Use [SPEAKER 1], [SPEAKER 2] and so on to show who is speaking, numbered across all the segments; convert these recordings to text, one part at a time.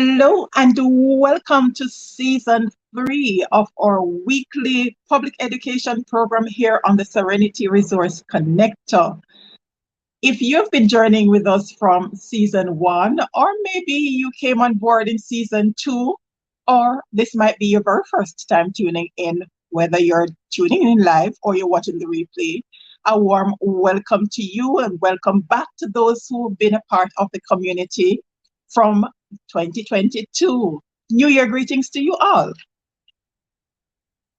[SPEAKER 1] Hello and welcome to season 3 of our weekly public education program here on the Serenity Resource Connector. If you've been journeying with us from season 1, or maybe you came on board in season 2, or this might be your very first time tuning in, whether you're tuning in live or you're watching the replay, a warm welcome to you and welcome back to those who've been a part of the community from 2022. New Year greetings to you all.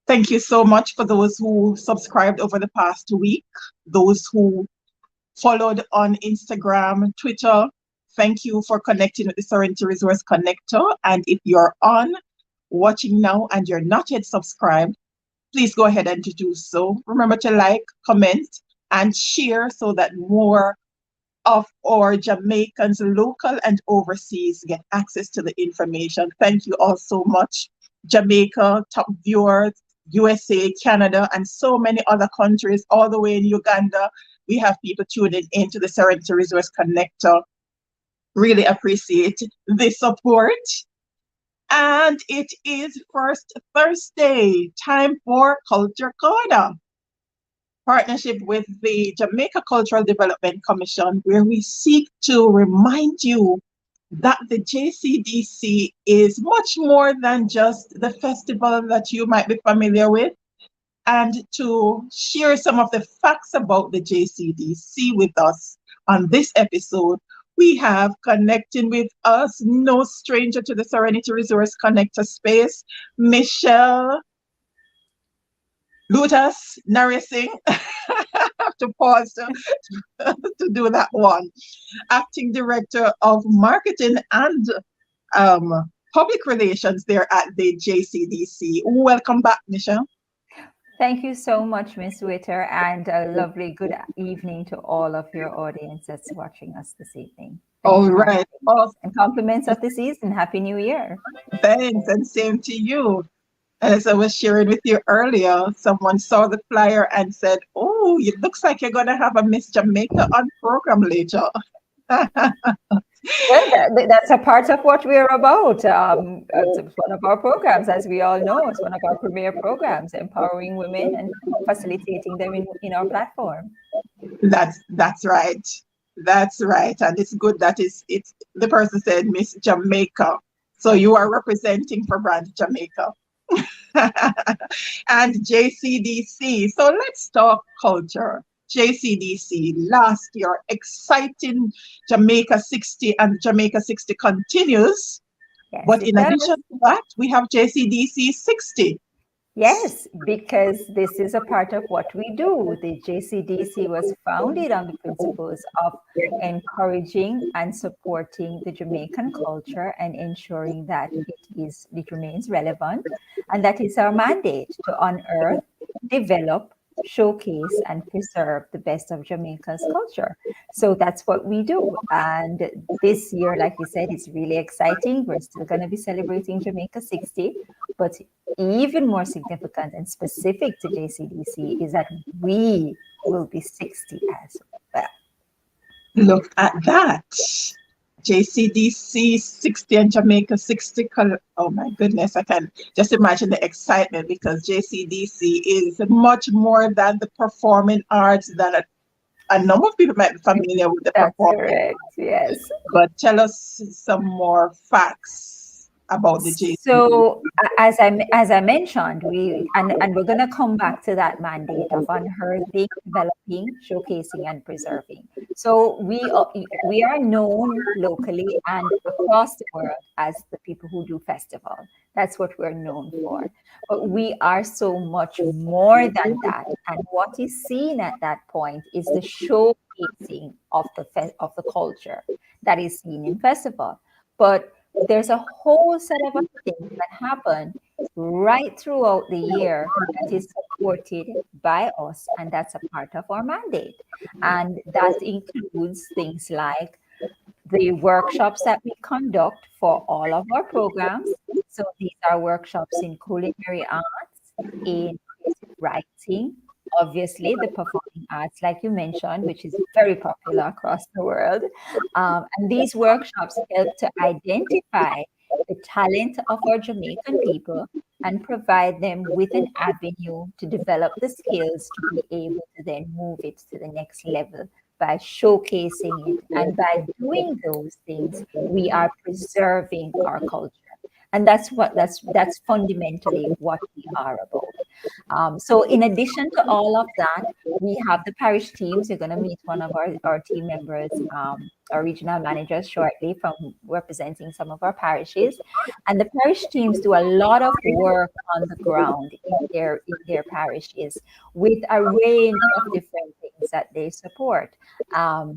[SPEAKER 1] Thank you so much for those who subscribed over the past week, those who followed on Instagram, Twitter. Thank you for connecting with the Serenity Resource Connector. And if you're on watching now and you're not yet subscribed, please go ahead and do so. Remember to like, comment, and share so that more of our Jamaicans, local and overseas, get access to the information. Thank you all so much. Jamaica, top viewers, USA, Canada, and so many other countries, all the way in Uganda. We have people tuning into the Serenity Resource Connector. Really appreciate the support. And it is First Thursday, time for Culture Corner. Partnership with the Jamaica Cultural Development Commission, where we seek to remind you that the JCDC is much more than just the festival that you might be familiar with, and to share some of the facts about the JCDC with us. On this episode, we have connecting with us, no stranger to the Serenity Resource Connector space, Michelle Lutas Narising. To pause to do that one. Acting Director of Marketing and Public Relations there at the JCDC. Welcome back, Michelle.
[SPEAKER 2] Thank you so much, Ms. Witter, and a lovely good evening to all of your audience that's watching us this evening.
[SPEAKER 1] All right.
[SPEAKER 2] Awesome. And compliments of the season. Happy New Year.
[SPEAKER 1] Thanks, and same to you. As I was sharing with you earlier, someone saw the flyer and said, "Oh, it looks like you're going to have a Miss Jamaica on program later."
[SPEAKER 2] Well, that's a part of what we're about. It's one of our programs, as we all know. It's one of our premier programs, empowering women and facilitating them in our platform.
[SPEAKER 1] That's right. That's right. And it's good that it's the person said Miss Jamaica. So you are representing for brand Jamaica. And JCDC. So let's talk culture. JCDC last year, exciting Jamaica 60, and Jamaica 60 continues. Yes, but in addition to that, we have JCDC 60.
[SPEAKER 2] Yes, because this is a part of what we do. The JCDC was founded on the principles of encouraging and supporting the Jamaican culture and ensuring that it remains relevant. And that is our mandate, to unearth, develop, showcase, and preserve the best of Jamaica's culture. So that's what we do. And this year, like you said, it's really exciting. We're still going to be celebrating Jamaica 60, but even more significant and specific to JCDC is that we will be 60 as well.
[SPEAKER 1] Look at that. JCDC 60 and Jamaica 60. Oh my goodness, I can just imagine the excitement, because JCDC is much more than the performing arts, than a number of people might be familiar with the performing
[SPEAKER 2] arts. Yes.
[SPEAKER 1] But tell us some more facts about the JCDC.
[SPEAKER 2] So as I mentioned, we're going to come back to that mandate of unearthing, developing, showcasing, and preserving. So we are known locally and across the world as the people who do festival. That's what we're known for. But we are so much more than that. And what is seen at that point is the showcasing of the culture that is seen in festival. But there's a whole set of things that happen right throughout the year that is supported by us, and that's a part of our mandate. And that includes things like the workshops that we conduct for all of our programs. So these are workshops in culinary arts, in writing, obviously the performing arts, like you mentioned, which is very popular across the world. And these workshops help to identify the talent of our Jamaican people and provide them with an avenue to develop the skills to be able to then move it to the next level by showcasing it. And by doing those things, we are preserving our culture. And that's fundamentally what we are about. So in addition to all of that, we have the parish teams. You're going to meet one of our team members, our regional managers shortly, from representing some of our parishes. And the parish teams do a lot of work on the ground in their parishes with a range of different things that they support.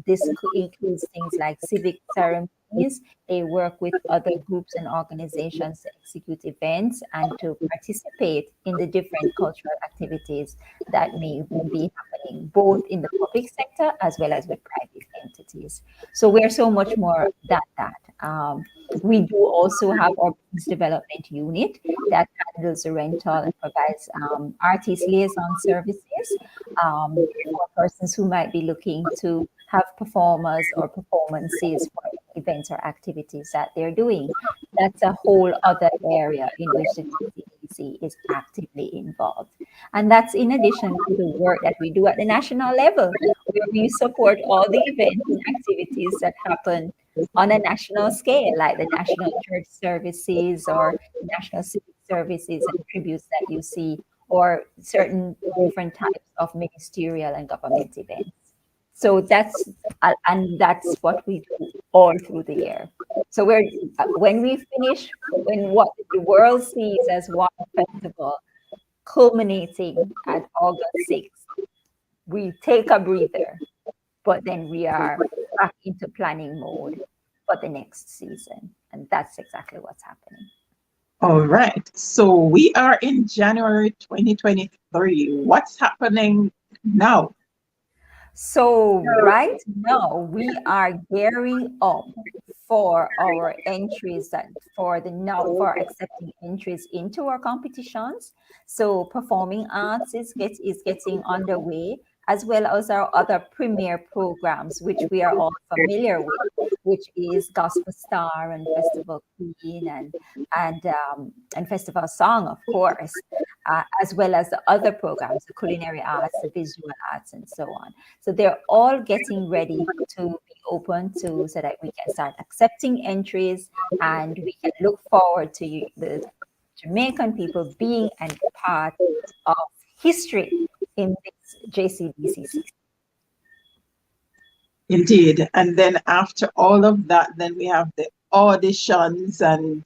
[SPEAKER 2] This includes things like civic ceremonies. They work with other groups and organizations to execute events and to participate in the different cultural activities that may be happening, both in the public sector as well as with private entities. So we're so much more than that. We do also have our business development unit that handles the rental and provides artist liaison services for persons who might be looking to have performers or performances for events or activities that they're doing. That's a whole other area in which the JCDC is actively involved. And that's in addition to the work that we do at the national level, where we support all the events and activities that happen on a national scale, like the national church services or national civic services and tributes that you see, or certain different types of ministerial and government events. So that's what we do all through the year. So when we finish, when what the world sees as one festival culminating at August 6th, we take a breather, but then we are back into planning mode for the next season. And that's exactly what's happening.
[SPEAKER 1] All right. So we are in January 2023. What's happening now?
[SPEAKER 2] So right now we are gearing up for our entries for accepting entries into our competitions. So performing arts is getting underway, as well as our other premier programs, which we are all familiar with, which is Gospel Star and Festival Queen and Festival Song, of course, as well as the other programs, the culinary arts, the visual arts, and so on. So they're all getting ready to be open so that we can start accepting entries, and we can look forward to the Jamaican people being a part of history in this JCDC season.
[SPEAKER 1] Indeed. And then after all of that, then we have the auditions and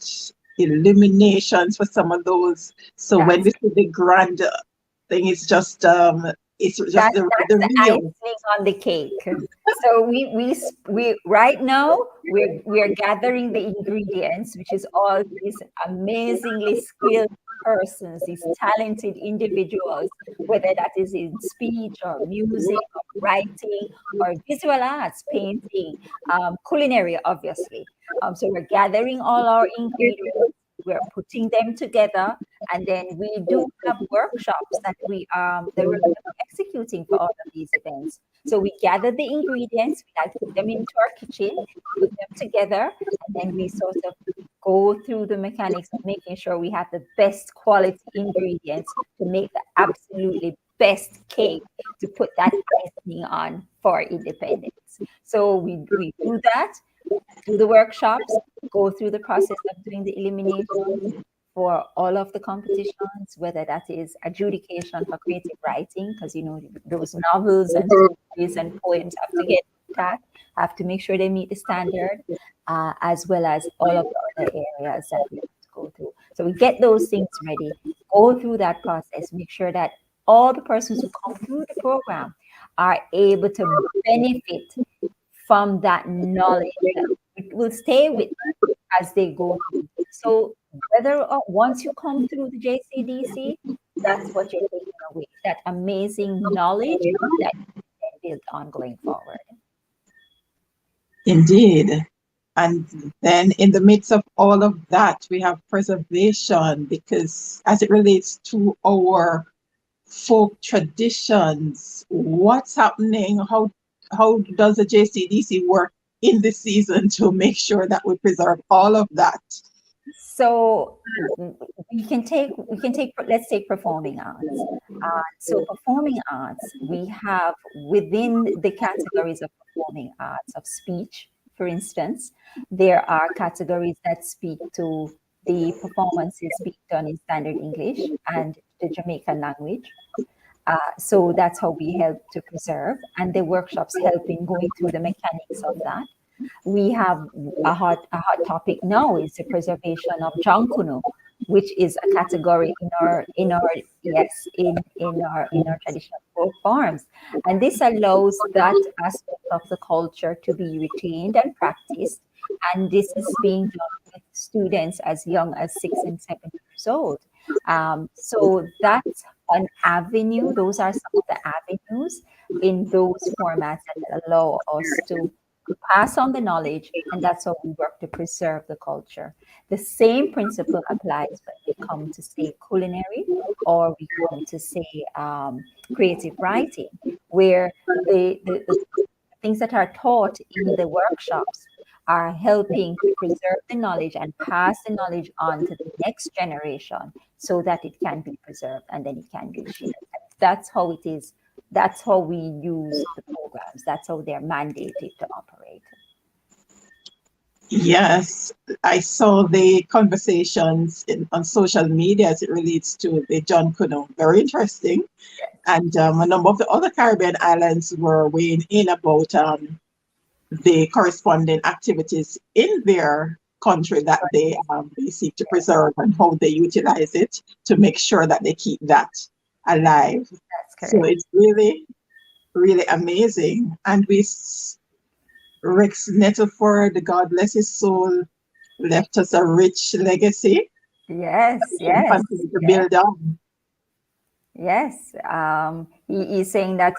[SPEAKER 1] eliminations for some of those. So when we see the grand thing, it's just the
[SPEAKER 2] icing on the cake. So we right now we're gathering the ingredients, which is all these amazingly skilled persons, these talented individuals, whether that is in speech or music or writing or visual arts, painting, culinary, obviously. So we're gathering all our ingredients, we're putting them together, and then we do have workshops that we're executing for all of these events. So we gather the ingredients, we like to put them into our kitchen, put them together, and then we sort of go through the mechanics of making sure we have the best quality ingredients to make the absolutely best cake to put that icing on for independence. So we do that, do the workshops, go through the process of doing the elimination for all of the competitions, whether that is adjudication for creative writing, because those novels and stories and poems have to get that, have to make sure they meet the standard, as well as all of the other areas that we have to go through. So we get those things ready, go through that process, make sure that all the persons who come through the program are able to benefit from that knowledge. It will stay with them as they go through. So whether or once you come through the JCDC, that's what you're taking away, that amazing knowledge that you can build on going forward.
[SPEAKER 1] Indeed. And then in the midst of all of that, we have preservation, because as it relates to our folk traditions, what's happening? How does the JCDC work in this season to make sure that we preserve all of that
[SPEAKER 2] So let's take performing arts. So performing arts, we have within the categories of performing arts of speech, for instance, there are categories that speak to the performances being done in standard English and the Jamaican language. So that's how we help to preserve, and the workshops help in going through the mechanics of that. We have a hot topic now is the preservation of Jankuno, which is a category in our traditional folk forms, and this allows that aspect of the culture to be retained and practiced. And this is being done with students as young as 6 and 7 years old. So that's an avenue. Those are some of the avenues in those formats that allow us to pass on the knowledge, and that's how we work to preserve the culture. The same principle applies when we come to say culinary, or we come to say creative writing, where the things that are taught in the workshops are helping to preserve the knowledge and pass the knowledge on to the next generation so that it can be preserved and then it can be shared. That's how it is. That's how we use the programs. That's how they're mandated to operate.
[SPEAKER 1] Yes, I saw the conversations on social media as it relates to the John Kuno. Very interesting. And a number of the other Caribbean islands were weighing in about the corresponding activities in their country that they seek to preserve and how they utilize it to make sure that they keep that alive.
[SPEAKER 2] That's
[SPEAKER 1] So
[SPEAKER 2] correct.
[SPEAKER 1] it's really, really amazing. And Rex Nettleford, God bless his soul, left us a rich legacy.
[SPEAKER 2] Yes,
[SPEAKER 1] We can
[SPEAKER 2] yes.
[SPEAKER 1] continue to build on.
[SPEAKER 2] Yes, he is saying that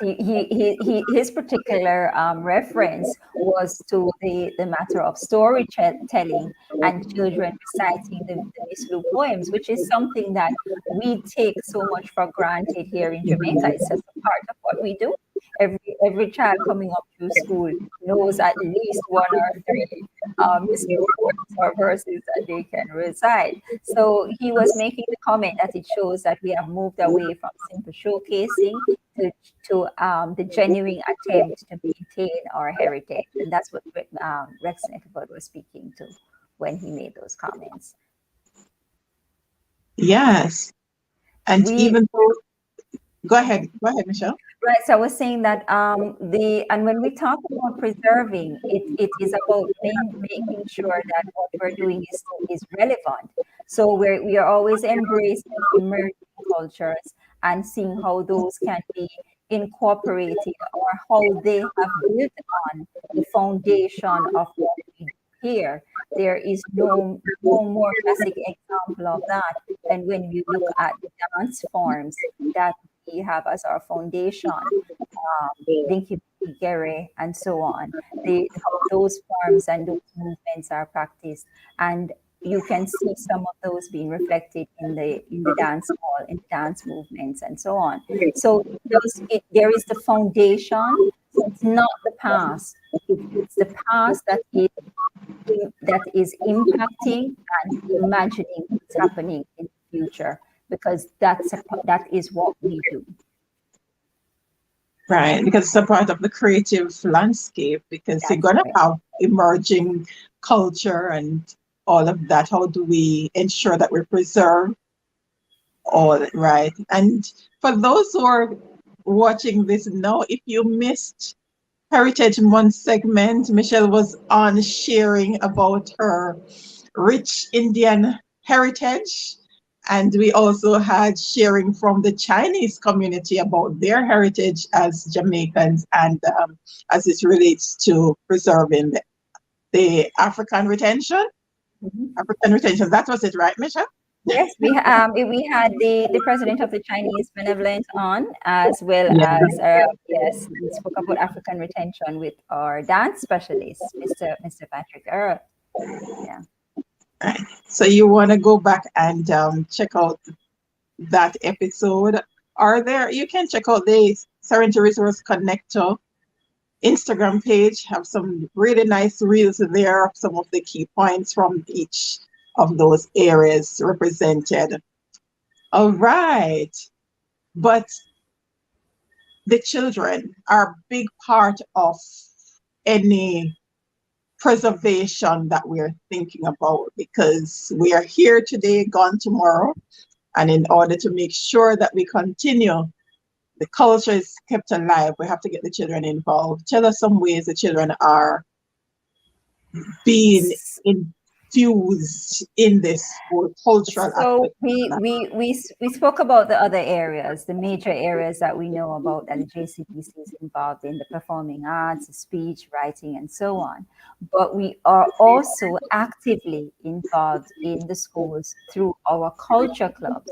[SPEAKER 2] his particular reference was to the matter of storytelling and children reciting the Mislu poems, which is something that we take so much for granted here in Jamaica. It's just a part of what we do. Every child coming up through school knows at least one or three Mislu poems or verses that they can recite. So he was making the comment that it shows that we have moved away from simple showcasing to the genuine attempt to maintain our heritage. And that's what Rex Nettleford was speaking to when he made those comments.
[SPEAKER 1] Yes. And even though, go ahead, Michelle.
[SPEAKER 2] Right. So I was saying that and when we talk about preserving, it is about making sure that what we're doing is relevant. So we are always embracing emerging cultures and seeing how those can be incorporated or how they have built on the foundation of what we do here. There is no more classic example of that than when we look at the dance forms that we have as our foundation, Dinky Gere, and so on. How those forms and those movements are practiced, and you can see some of those being reflected in the dance hall, in dance movements, and so on. So there is the foundation. So it's not the past; it's the past that is impacting and imagining what's happening in the future, because that is what we do.
[SPEAKER 1] Right, because it's a part of the creative landscape, because you're going to have emerging culture and all of that. How do we ensure that we preserve all, right? And for those who are watching this now, if you missed Heritage Month segment, Michelle was on sharing about her rich Indian heritage. And we also had sharing from the Chinese community about their heritage as Jamaicans, and as it relates to preserving the African retention. African retention, that was it, right, Michelle?
[SPEAKER 2] Yes, we had the president of the Chinese Benevolent on, as well as yes, we spoke about African retention with our dance specialist, Mr. Patrick Earl. Yeah.
[SPEAKER 1] Right. So you want to go back and check out that episode. You can check out the Serenity Resource Connector Instagram page. Have some really nice reels there of some of the key points from each of those areas represented. All right. But the children are a big part of any preservation that we're thinking about, because we are here today, gone tomorrow. And in order to make sure that we continue, the culture is kept alive, we have to get the children involved. Tell us some ways the children are being infused in this whole cultural
[SPEAKER 2] So
[SPEAKER 1] aspect.
[SPEAKER 2] we spoke about the other areas, the major areas that we know about that the JCDC is involved in, the performing arts, speech, writing, and so on. But we are also actively involved in the schools through our culture clubs.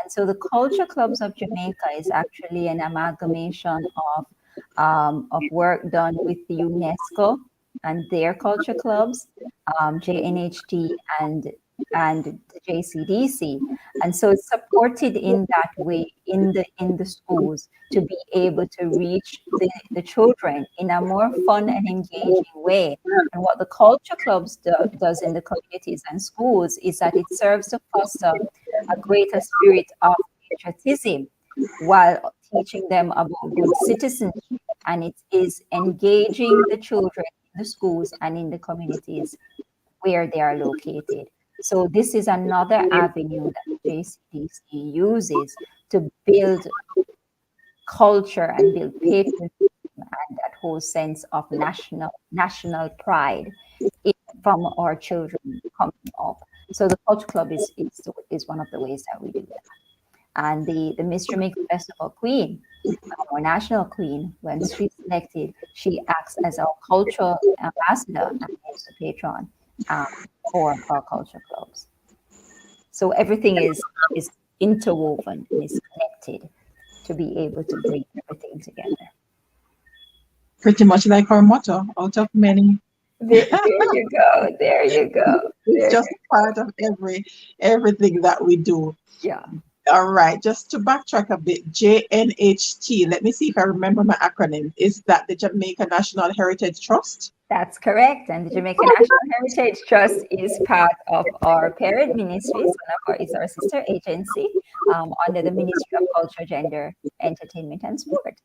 [SPEAKER 2] And so the culture clubs of Jamaica is actually an amalgamation of work done with the UNESCO and their culture clubs, JNHT and the JCDC, and so it's supported in that way in the schools to be able to reach the children in a more fun and engaging way. And what the culture clubs does in the communities and schools is that it serves to foster a greater spirit of patriotism while teaching them about good citizenship, and it is engaging the children in the schools and in the communities where they are located. So this is another avenue that JCDC uses to build culture and build patriotism and that whole sense of national pride from our children coming up. So the culture club is one of the ways that we do that. And the Miss Jamaica Festival Queen, our national queen, when she's selected, she acts as our cultural ambassador and as the patron for our culture clubs. So everything is interwoven and is connected to be able to bring everything together.
[SPEAKER 1] Pretty much like our motto, out of many.
[SPEAKER 2] There you go. There you go.
[SPEAKER 1] It's just part of everything that we do.
[SPEAKER 2] Yeah.
[SPEAKER 1] All right, just to backtrack a bit, JNHT, let me see if I remember my acronym. Is that the Jamaica National Heritage Trust?
[SPEAKER 2] That's correct. And the Jamaica National Heritage Trust is part of our parent ministries. Is our sister agency under the Ministry of Culture, Gender, Entertainment, and Sport.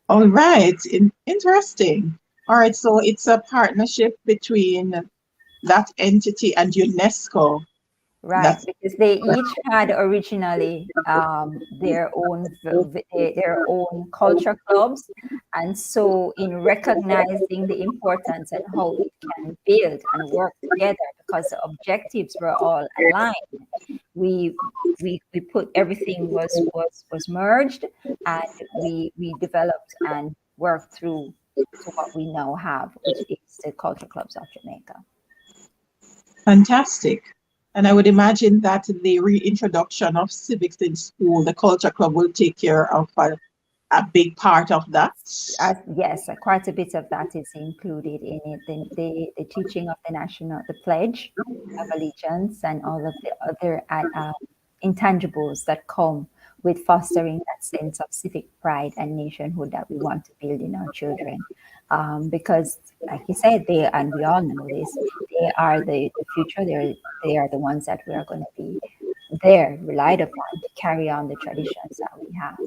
[SPEAKER 1] All right, interesting. All right, so it's a partnership between that entity and UNESCO.
[SPEAKER 2] Right, because they each had originally their own culture clubs, and so in recognizing the importance and how we can build and work together, because the objectives were all aligned, we put everything was merged, and we developed and worked through to what we now have, which is the culture clubs of Jamaica.
[SPEAKER 1] Fantastic. And I would imagine that the reintroduction of civics in school, the culture club will take care of a big part of that.
[SPEAKER 2] Yes, quite a bit of that is included in it. The teaching of the pledge of allegiance, and all of the other intangibles that come with fostering that sense of civic pride and nationhood that we want to build in our children. Because, like you said, and we all know this, they are the future. They are the ones that we are going to be relied upon to carry on the traditions that we have.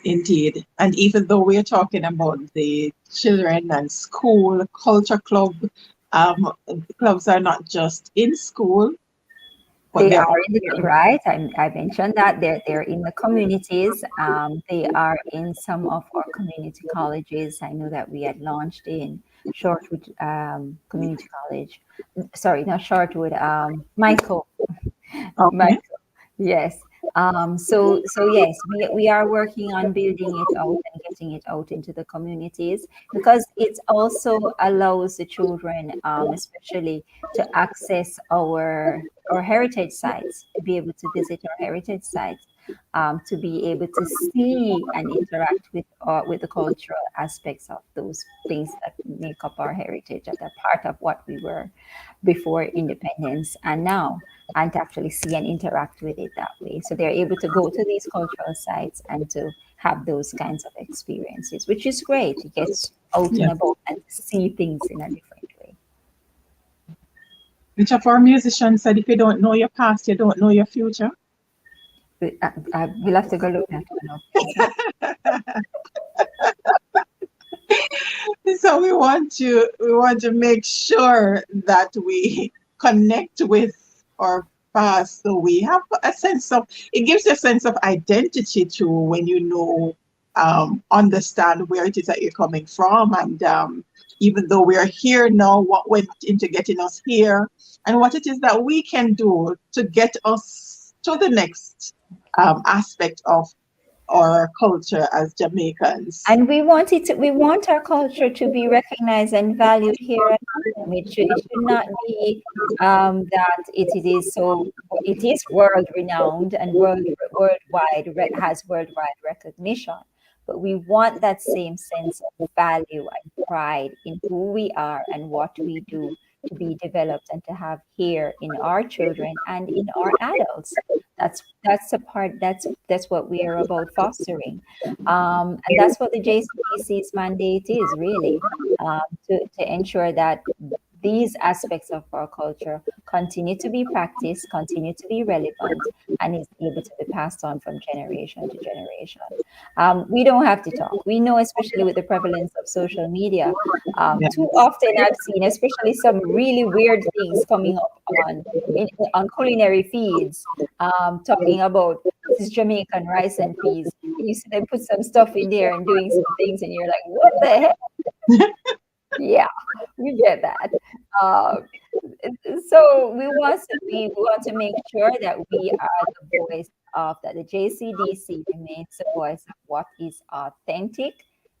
[SPEAKER 1] Indeed. And even though we're talking about the children and school, culture club, clubs are not just in school.
[SPEAKER 2] They are right. I mentioned that they're in the communities. They are in some of our community colleges. I know that we had launched in Shortwood Community College. Sorry, not Shortwood. Michael.
[SPEAKER 1] Okay.
[SPEAKER 2] Michael. Yes. So yes, we are working on building it out and getting it out into the communities, because it also allows the children, especially, to access our heritage sites, to be able to visit our heritage sites, to be able to see and interact with the cultural aspects of those things that make up our heritage, that are part of what we were before independence and now, and to actually see and interact with it that way. So they're able to go to these cultural sites and to have those kinds of experiences, which is great. It gets out and about and see things in a different way.
[SPEAKER 1] Which of our musicians said, if you don't know your past, you don't know your future?
[SPEAKER 2] We'll have to go look that one up.
[SPEAKER 1] So we want to make sure that we connect with our past, so we have a sense of, it gives you a sense of identity too, when you know, understand where it is that you're coming from, and even though we are here now, what went into getting us here, and what it is that we can do to get us to the next aspect of our culture as Jamaicans.
[SPEAKER 2] And we want our culture to be recognized and valued here at home. It should not be that it is world renowned and worldwide, has worldwide recognition. But we want that same sense of value and pride in who we are and what we do to be developed and to have here in our children and in our adults. That's a part, that's what we are about fostering. And that's what the JCDC's mandate is really, to ensure that these aspects of our culture continue to be practiced, continue to be relevant, and is able to be passed on from generation to generation. We don't have to talk. We know, especially with the prevalence of social media, too often I've seen, especially some really weird things coming up on culinary feeds, talking about this Jamaican rice and peas. You see them put some stuff in there and doing some things, and you're like, what the heck? Yeah, we get that. So we want to make sure that we are the voice of that. The JCDC remains the voice of what is authentic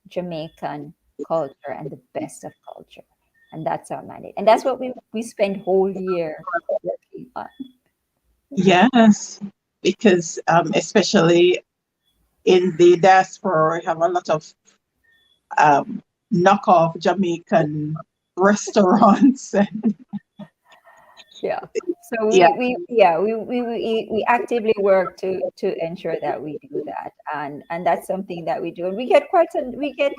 [SPEAKER 2] Jamaican culture and the best of culture, and that's our mandate. And that's what we spend whole year working on.
[SPEAKER 1] Yes, because especially in the diaspora, we have a lot of knockoff Jamaican restaurants.
[SPEAKER 2] Yeah. So we actively work to ensure that we do that, and that's something that we do. And we get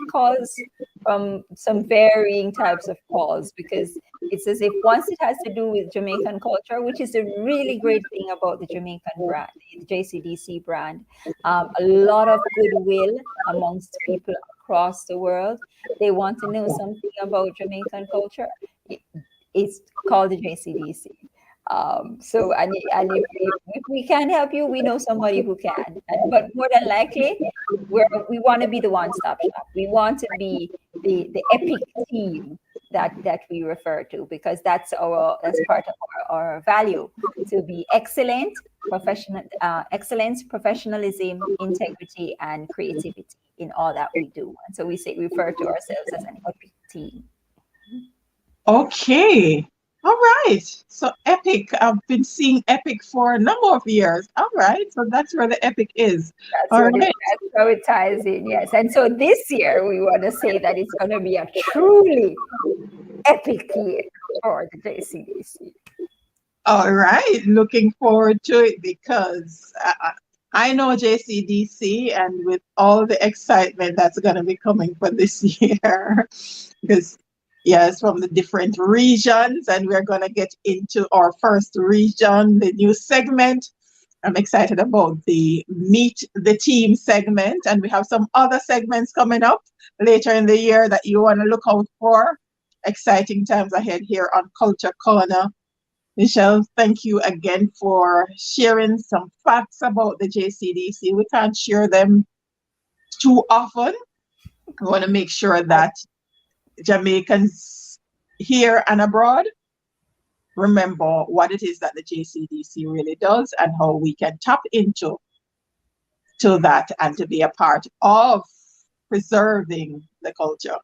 [SPEAKER 2] calls from some varying types of calls, because it's as if once it has to do with Jamaican culture, which is a really great thing about the Jamaican brand, the JCDC brand, a lot of goodwill amongst people across the world. They want to know something about Jamaican culture. It's called the JCDC. So, and if we can help you, we know somebody who can. But more than likely, we want to be the one-stop shop. We want to be the epic team that we refer to, because that's part of our value, to be excellent, excellence, professionalism, integrity, and creativity in all that we do. And so we refer to ourselves as an epic team.
[SPEAKER 1] Okay. All right. So Epic, I've been seeing Epic for a number of years. All right. So that's where the Epic is.
[SPEAKER 2] That's how it ties in. Yes. And so this year we want to say that it's going to be a truly epic year for the JCDC.
[SPEAKER 1] All right. Looking forward to it, because I know JCDC, and with all the excitement that's going to be coming for this year, because yes, from the different regions, and we're going to get into our first region, the new segment. I'm excited about the Meet the Team segment, and we have some other segments coming up later in the year that you want to look out for. Exciting times ahead here on Culture Corner. Michelle, thank you again for sharing some facts about the JCDC. We can't share them too often. We want to make sure that Jamaicans here and abroad remember what it is that the JCDC really does, and how we can tap into that and to be a part of preserving the culture.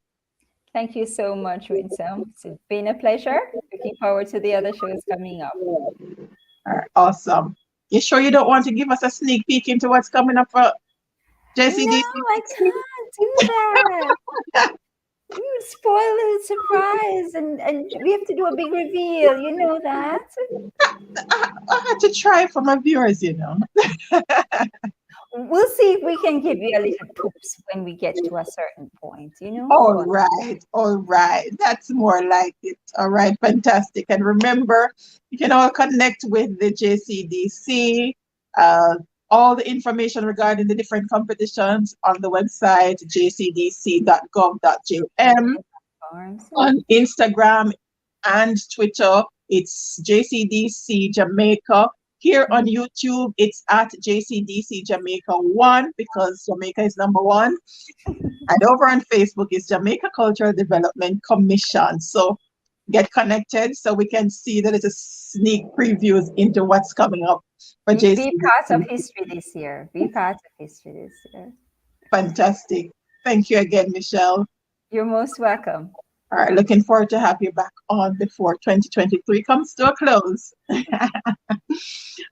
[SPEAKER 2] Thank you so much, Winsome. It's been a pleasure. Looking forward to the other shows coming up.
[SPEAKER 1] All right, awesome. You sure you don't want to give us a sneak peek into what's coming up for JCDC?
[SPEAKER 2] No, I can't do that. You spoil the surprise, and we have to do a big reveal. You know that.
[SPEAKER 1] I had to try for my viewers, you know.
[SPEAKER 2] we'll see if we can give you a little tips when we get to a certain point, you know.
[SPEAKER 1] All right. That's more like it. All right, fantastic. And remember, you can all connect with the JCDC. All the information regarding the different competitions on the website jcdc.gov.jm. On Instagram and Twitter, it's JCDC Jamaica. Here on YouTube, it's at JCDC Jamaica 1 because Jamaica is number 1. And over on Facebook, it's Jamaica Cultural Development Commission. So get connected so we can see that it's a sneak previews into what's coming up for JCDC.
[SPEAKER 2] Be part of history this year.
[SPEAKER 1] Fantastic. Thank you again, Michelle.
[SPEAKER 2] You're most welcome.
[SPEAKER 1] All right, looking forward to have you back on before 2023 comes to a close.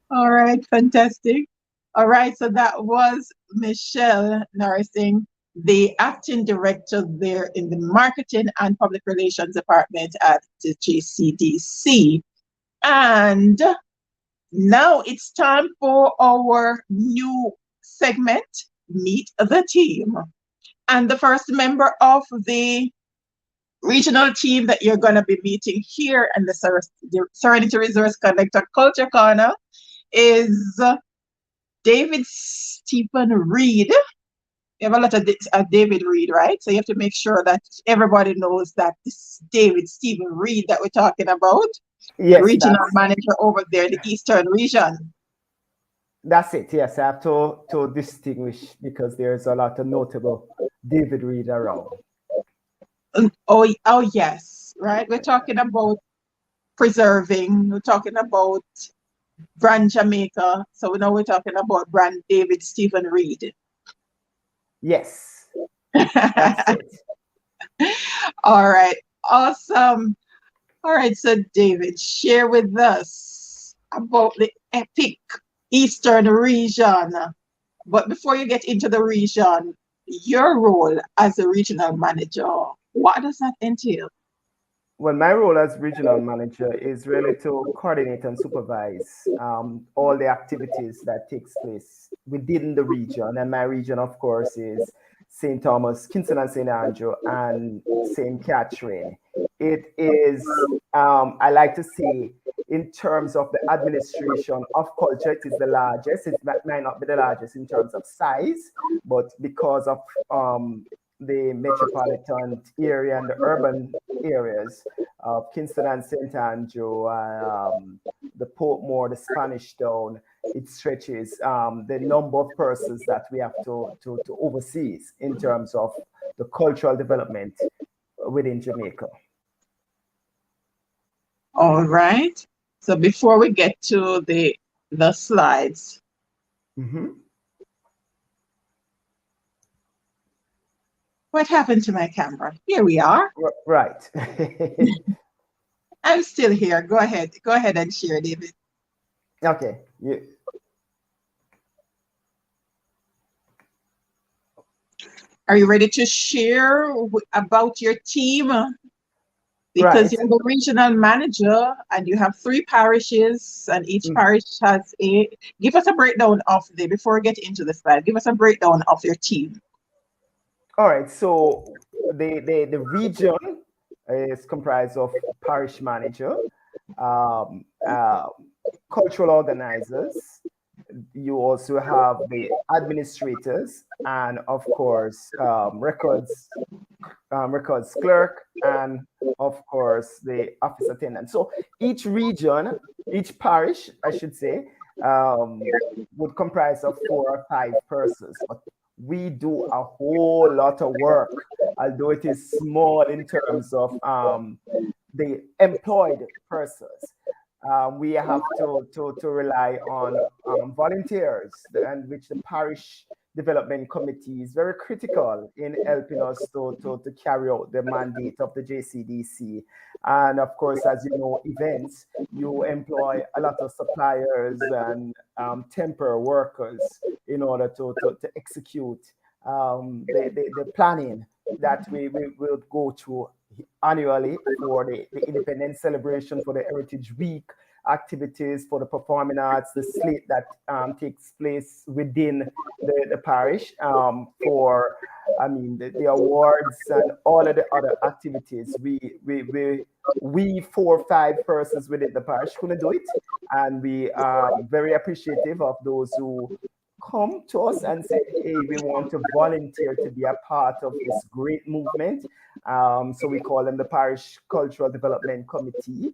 [SPEAKER 1] All right, fantastic. All right, so that was Michelle Narsing, the acting director there in the Marketing and Public Relations Department at the JCDC. And now it's time for our new segment, Meet the Team. And the first member of the regional team that you're going to be meeting here and the Serenity Resource Connector Culture Corner is David Stephen Reid. You have a lot of David Reid, right? So you have to make sure that everybody knows that this is David Stephen Reid that we're talking about.
[SPEAKER 3] Yes,
[SPEAKER 1] Regional Manager over there in the Eastern region.
[SPEAKER 3] That's it. Yes, I have to distinguish because there's a lot of notable David Reid around.
[SPEAKER 1] Oh, yes, right. We're talking about preserving. We're talking about brand Jamaica. So now we're talking about brand David Stephen Reid.
[SPEAKER 3] Yes. That's it.
[SPEAKER 1] All right. Awesome. All right. So David, share with us about the epic Eastern region. But before you get into the region, your role as a regional manager, what does that entail?
[SPEAKER 3] Well, my role as regional manager is really to coordinate and supervise all the activities that takes place within the region. And my region, of course, is St. Thomas, Kingston and St. Andrew, and St. Catherine. It is, I like to say, in terms of the administration of culture, it is the largest. It might not be the largest in terms of size, but because of the metropolitan area and the urban areas of Kingston and St. Andrew, the Portmore, the Spanish Town, it stretches the number of persons that we have to oversee in terms of the cultural development within Jamaica.
[SPEAKER 1] All right. So before we get to the slides, what happened to my camera? Here we are.
[SPEAKER 3] Right.
[SPEAKER 1] I'm still here. Go ahead. Go ahead and share, David.
[SPEAKER 3] Okay.
[SPEAKER 1] Are you ready to share about your team? Because you're the regional manager and you have 3 parishes and each parish has give us a breakdown of before we get into the slide, give us a breakdown of your team.
[SPEAKER 3] All right, so the region is comprised of parish manager, cultural organizers. You also have the administrators and, of course, records clerk, and of course the office attendant. So each region, each parish, I should say, would comprise of 4 or 5 persons. But we do a whole lot of work, although it is small in terms of the employed persons. We have to rely on volunteers, and which the parish development committee is very critical in helping us to carry out the mandate of the JCDC. And of course, as you know, events, you employ a lot of suppliers and temporary workers in order to execute the planning that we will go through annually for the Independence celebration, for the Heritage Week, activities for the performing arts, the slate that takes place within the parish for, I mean, the awards and all of the other activities. We 4 or 5 persons within the parish couldn't do it, and we are very appreciative of those who come to us and say, hey, we want to volunteer to be a part of this great movement. So we call them the Parish Cultural Development Committee.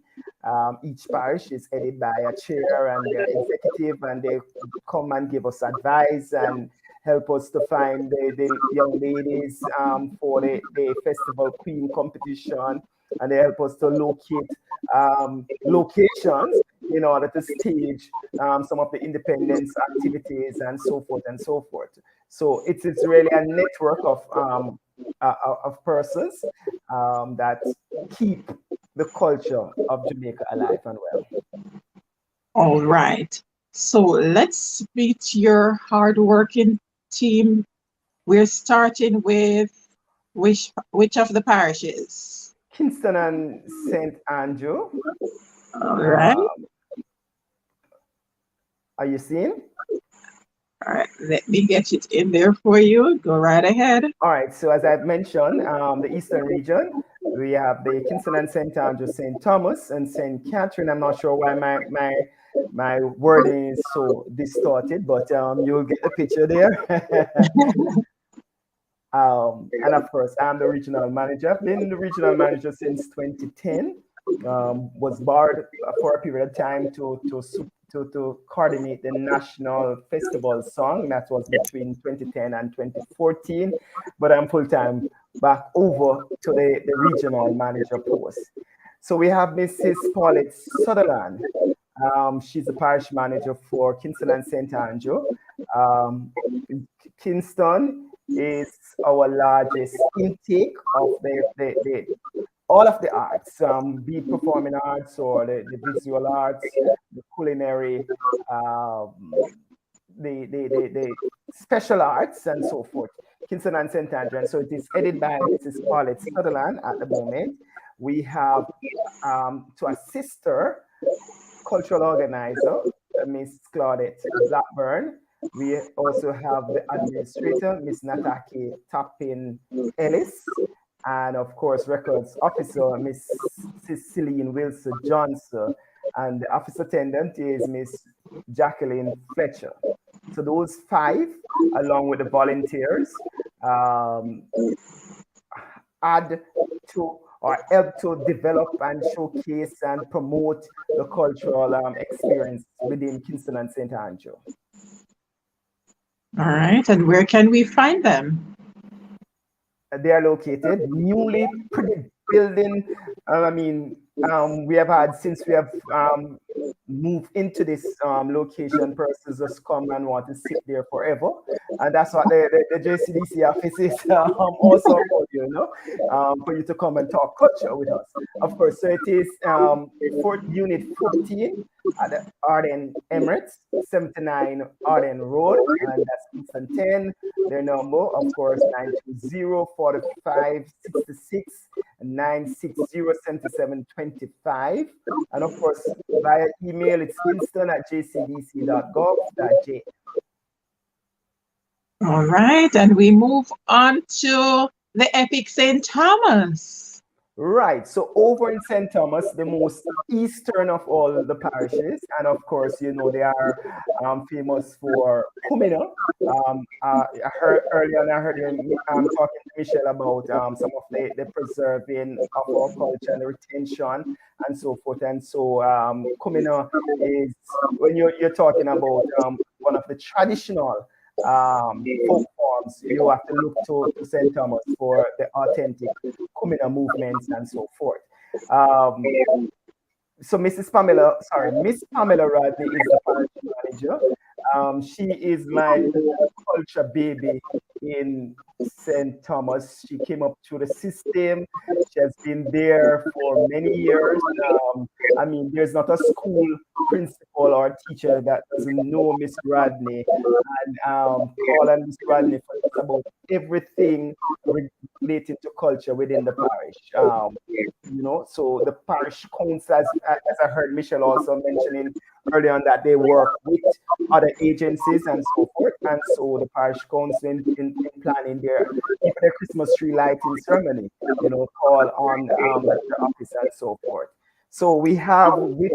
[SPEAKER 3] Each parish is headed by a chair and their executive, and they come and give us advice and help us to find the young ladies for the Festival Queen competition, and they help us to locate locations in order to stage some of the independence activities and so forth and so forth. So it's really a network of persons that keep the culture of Jamaica alive and well.
[SPEAKER 1] All right. So let's meet your hardworking team. We're starting with which of the parishes?
[SPEAKER 3] Kingston and St. Andrew.
[SPEAKER 1] All right.
[SPEAKER 3] Are you seeing?
[SPEAKER 1] All right, let me get it in there for you. Go right ahead.
[SPEAKER 3] All right, so as I've mentioned, the Eastern region, we have the Kingston and St. Andrew, St. Thomas, and St. Catherine. I'm not sure why my wording is so distorted, but you'll get the picture there. And of course, I'm the regional manager. I've been the regional manager since 2010. Was barred for a period of time to coordinate the national festival song. That was between 2010 and 2014. But I'm full-time back over to the regional manager post. So we have Mrs. Paulette Sutherland. She's the parish manager for Kingston and St. Andrew. Kingston is our largest intake of all of the arts, be it performing arts or the visual arts, the culinary, the special arts, and so forth. Kingston and St. Andrew. And so it is headed by Mrs. Paulette Sutherland at the moment. We have to assist her, cultural organizer, Miss Claudette Blackburn. We also have the administrator, Miss Nataki Tappin Ellis, and of course, records officer, Miss Ceciline Wilson Johnson, and the office attendant is Miss Jacqueline Fletcher. So those 5, along with the volunteers, add to or help to develop and showcase and promote the cultural experience within Kingston and St. Andrew.
[SPEAKER 1] All right, and where can we find them?
[SPEAKER 3] They are located newly pretty building. We have had, since we have moved into this location, persons just come and want to sit there forever, and that's what the JCDC office is also for you, for you to come and talk culture with us. Of course, so it is Unit 14 at the Arden Emirates, 79 Arden Road, and that's Kingston 10. Their number, of course, 920-4566 and 960-7725. And of course, via email, it's kingston@jcdc.gov.j.
[SPEAKER 1] All right, and we move on to the Epic St. Thomas.
[SPEAKER 3] Right, so over in St. Thomas, the most eastern of all the parishes, and of course, they are famous for kumina. I heard earlier, and I heard you talking to Michelle about some of the preserving of our culture and the retention and so forth. And so kumina is, when you're talking about one of the traditional folk forms, you have to look to St. Thomas for the authentic kumina movements and so forth. So Miss Pamela Radley is the parish manager. She is my culture baby in St. Thomas. She came up through the system. She has been there for many years. I mean, there's not a school principal or teacher that doesn't know Miss Rodney, and call on Miss Rodney for just about everything related to culture within the parish. You know, so the parish council, as I heard Michelle also mentioning earlier on, that they work with other agencies and so forth, and so the parish council in planning even their Christmas tree lighting ceremony, you know, call on the office and so forth. So we have with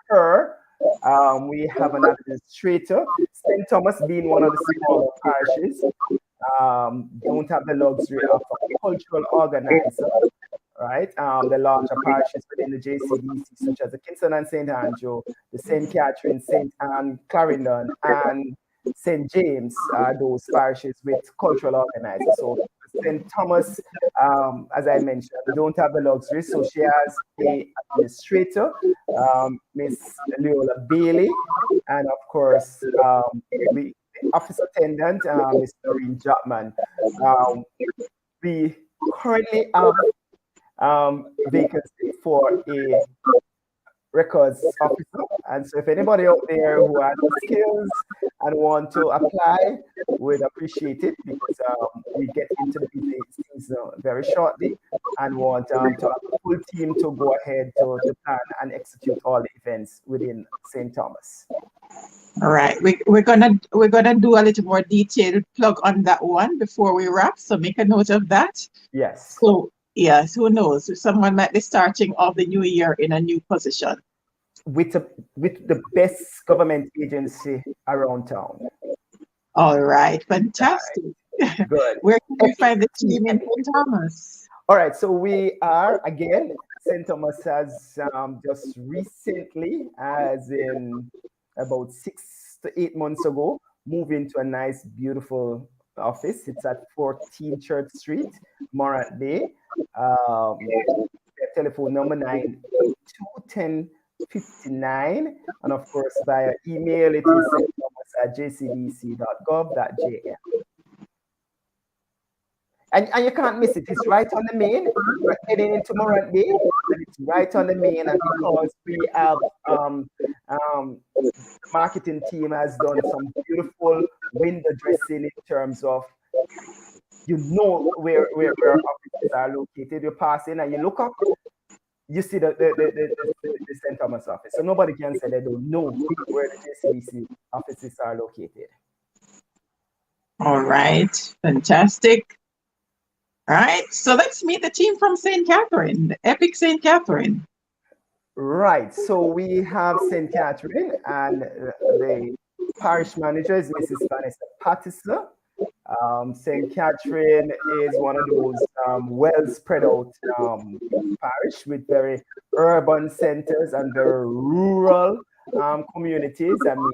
[SPEAKER 3] her, we have an administrator. St. Thomas, being one of the smaller parishes, don't have the luxury of a cultural organizer, right? The larger parishes within the JCDC, such as the Kingston and St. Andrew, the St. Catherine, St. Anne, Clarendon, and St. James are those parishes with cultural organizers. So St. Thomas, as I mentioned, don't have the luxury. So she has the administrator, Miss Leola Bailey, and of course, the office attendant, Miss Noreen Chapman. We currently have vacancy for a records officer, and so if anybody out there who has the skills and want to apply, would appreciate it, because we get into the busy season very shortly and want to have a full team to go ahead to plan and execute all the events within St. Thomas.
[SPEAKER 1] All right, we're gonna do a little more detailed plug on that one before we wrap, so make a note of that.
[SPEAKER 3] Yes.
[SPEAKER 1] So yes, who knows? Someone might be starting off the new year in a new position.
[SPEAKER 3] With the best government agency around town.
[SPEAKER 1] All right, fantastic.
[SPEAKER 3] Good.
[SPEAKER 1] Where can we find the team in St. Thomas?
[SPEAKER 3] All right, so we are, again, St. Thomas has just recently, as in about 6 to 8 months ago, moved into a nice, beautiful office. It's at 14 Church Street, Morant Bay. Telephone number 982-1059, and of course via email it is jcdc.gov.jm. And you can't miss it. It's right on the main. We're heading into Morant Bay, and it's right on the main. And because we have the marketing team has done some beautiful window dressing in terms of, you know, where our offices are located. You pass in and you look up, you see the St. Thomas office. So nobody can say they don't know where the JCDC offices are located.
[SPEAKER 1] All right, fantastic. All right, so let's meet the team from St. Catherine, the Epic St. Catherine.
[SPEAKER 3] Right, so we have St. Catherine, and the parish manager is Mrs. Vanessa Pattison. St. Catherine is one of those well spread out parish with very urban centers and very rural communities. I mean,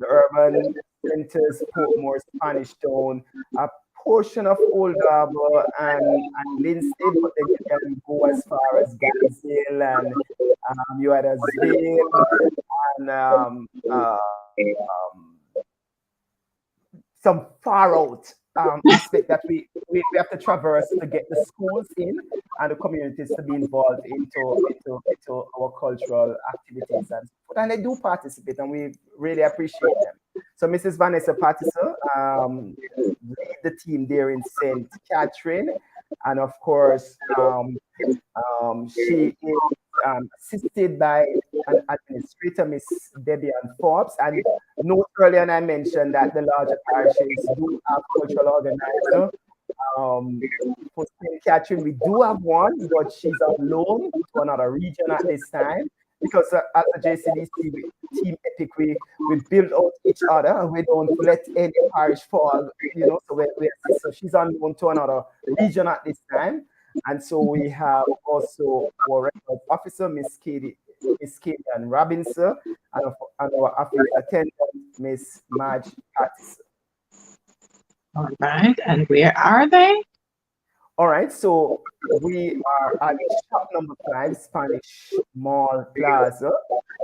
[SPEAKER 3] the urban centers, Portmore, Spanish Town, a portion of Old Harbour and Linstead, but then you can go as far as Ganshill, and you had as Vale, and some far out aspect that we have to traverse to get the schools in and the communities to be involved into our cultural activities, and they do participate, and we really appreciate them. So Mrs. Vanessa Pattison lead the team there in St. Catherine, and of course she is assisted by an administrator, Miss Debbie Ann Forbes. And note earlier, and I mentioned that the larger parishes do have cultural organizer. For St. Catherine, we do have one, but she's on loan to another region at this time. Because as a JCDC Team Epic, we build out each other, and we don't let any parish fall, you know, so she's on loan to another region at this time. And so we have also our record officer, Miss Katie and Robinson, and our office attendant, Miss Madge Pattison.
[SPEAKER 1] All right, and where are they?
[SPEAKER 3] All right, so we are at shop number 5, Spanish Mall Plaza,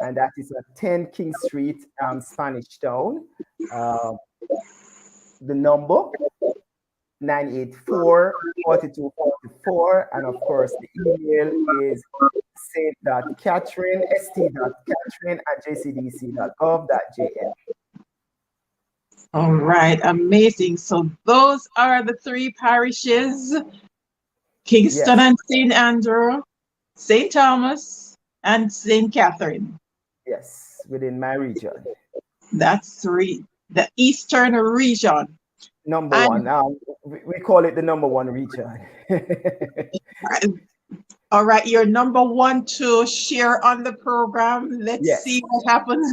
[SPEAKER 3] and that is at 10 King Street, Spanish Town. The number 984-4244. And of course, the email is st.catherine@jcdc.gov.jn.
[SPEAKER 1] All right, amazing. So those are the three parishes: Kingston
[SPEAKER 3] Yes.
[SPEAKER 1] and St. Andrew, St. Thomas, and St. Catherine.
[SPEAKER 3] Yes, within my region.
[SPEAKER 1] That's three. The Eastern region.
[SPEAKER 3] Number
[SPEAKER 1] And
[SPEAKER 3] one. We call it the number one region.
[SPEAKER 1] all right, you're number one to share on the program. Let's
[SPEAKER 3] Yes.
[SPEAKER 1] see what happens.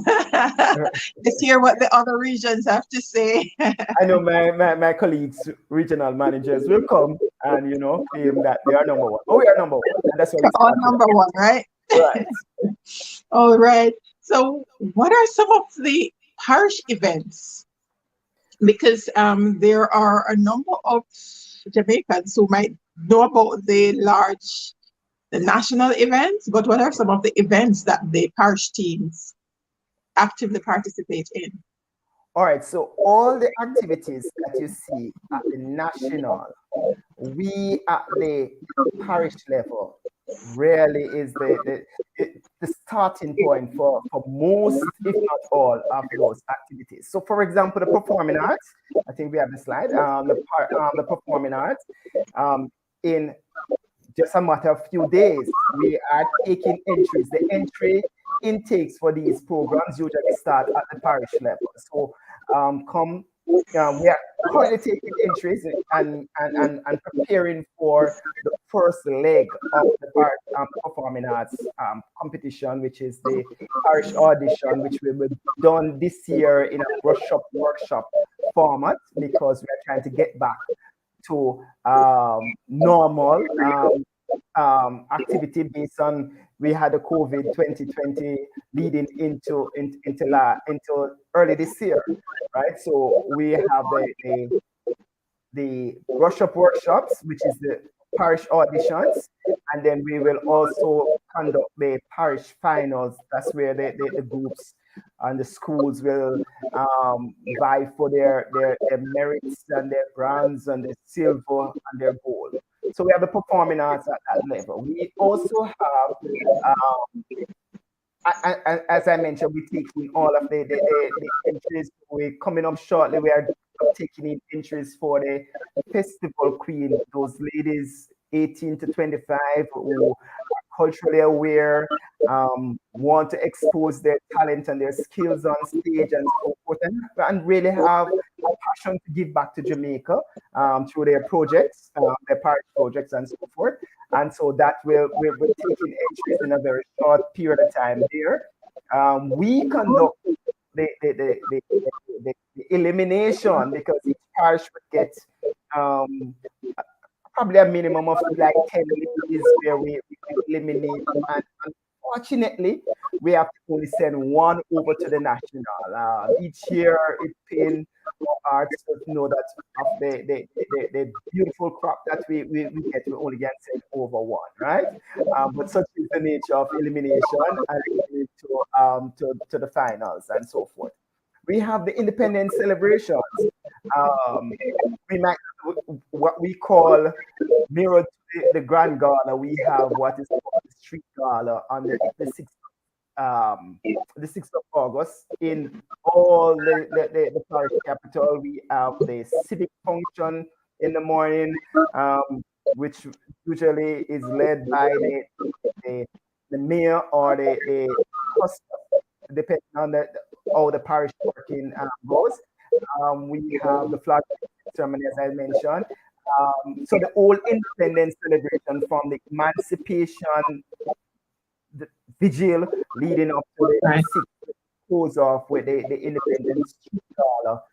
[SPEAKER 1] Let's hear what the other regions have to say.
[SPEAKER 3] I know my colleagues, regional managers, will come and claim that they are number one. Oh, we are number one. And that's what we
[SPEAKER 1] All
[SPEAKER 3] start
[SPEAKER 1] number one, right?
[SPEAKER 3] Right.
[SPEAKER 1] All right. So, what are some of the parish events? Because there are a number of Jamaicans who might know about the national events, but what are some of the events that the parish teams actively participate in?
[SPEAKER 3] All right. So all the activities that you see at the national, we at the parish level really is the starting point for most, if not all, of those activities. So, for example, the performing arts. I think we have the slide. The performing arts. In just a matter of few days, we are taking entries. The entry intakes for these programs usually start at the parish level. So we are currently taking entries and preparing for the first leg of the performing arts competition, which is the parish audition, which will be done this year in a workshop format, because we are trying to get back to normal activity based on we had a COVID 2020 leading into early this year, right? So we have the workshops, which is the parish auditions, and then we will also conduct the parish finals. That's where the groups and the schools will vie for their merits and their bronze and their silver and their gold. So we have the performing arts at that level. We also have, as I mentioned, we're taking all of the entries. We're coming up shortly. We are taking in entries for the festival queen, those ladies 18 to 25 who are culturally aware, want to expose their talent and their skills on stage and so forth, and really have a passion to give back to Jamaica through their projects, their parish projects and so forth. And so that we're taking entries in a very short period of time there. We conduct the elimination, because each parish would get probably a minimum of like 10 ladies where we eliminate. And unfortunately, we have to only send one over to the national. Each year, it pains our hearts to know that of the beautiful crop that we get, we only get sent over one, right? But such is the nature of elimination and to the finals and so forth. We have the independence celebrations. We might what we call mirror to the grand gala. We have what is called the street gala on the 6th of August in all the parish capital. We have the civic function in the morning, which usually is led by the mayor or the custom, depending on how the parish working goes. We have the flag ceremony, as I mentioned. So the whole independence celebration, from the emancipation, the vigil leading up to the 6th, goes off with the independence gala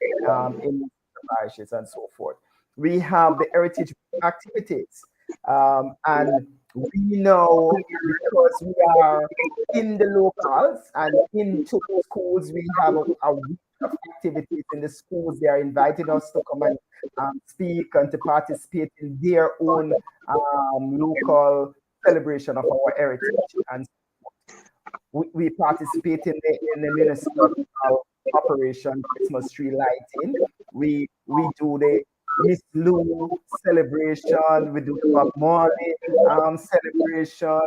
[SPEAKER 3] in the parishes and so forth. We have the heritage activities, and we know, because we are in the locals and into schools, we have a week of activities in the schools. They are inviting us to come and speak and to participate in their own local celebration of our heritage. And we participate in the municipal operation Christmas tree lighting. We do the Miss Lou celebration. We do the Bob Marley celebration.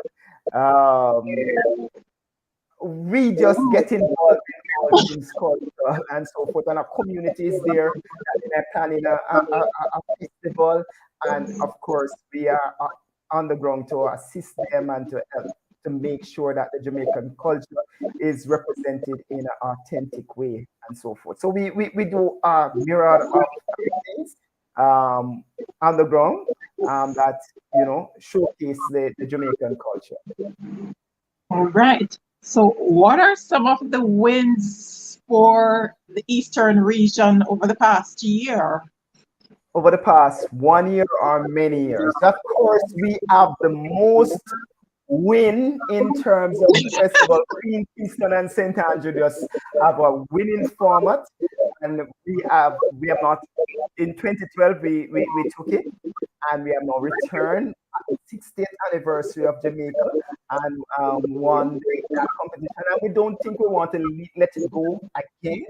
[SPEAKER 3] Um, we just get involved in all things cultural and so forth. And our community is there that they're planning a festival. And of course, we are on the ground to assist them and to help to make sure that the Jamaican culture is represented in an authentic way and so forth. So we do a myriad of things on the ground that, you know, showcase the Jamaican culture.
[SPEAKER 1] All right. So what are some of the wins for the Eastern region over the past year?
[SPEAKER 3] Over the past 1 year or many years? Of course, we have the most win in terms of the festival. Queen, Kingston, and St. Andrew just have a winning format, and we have not. In 2012, we took it, and we have now returned at the 60th anniversary of Jamaica and won that competition. And we don't think we want to let it go again.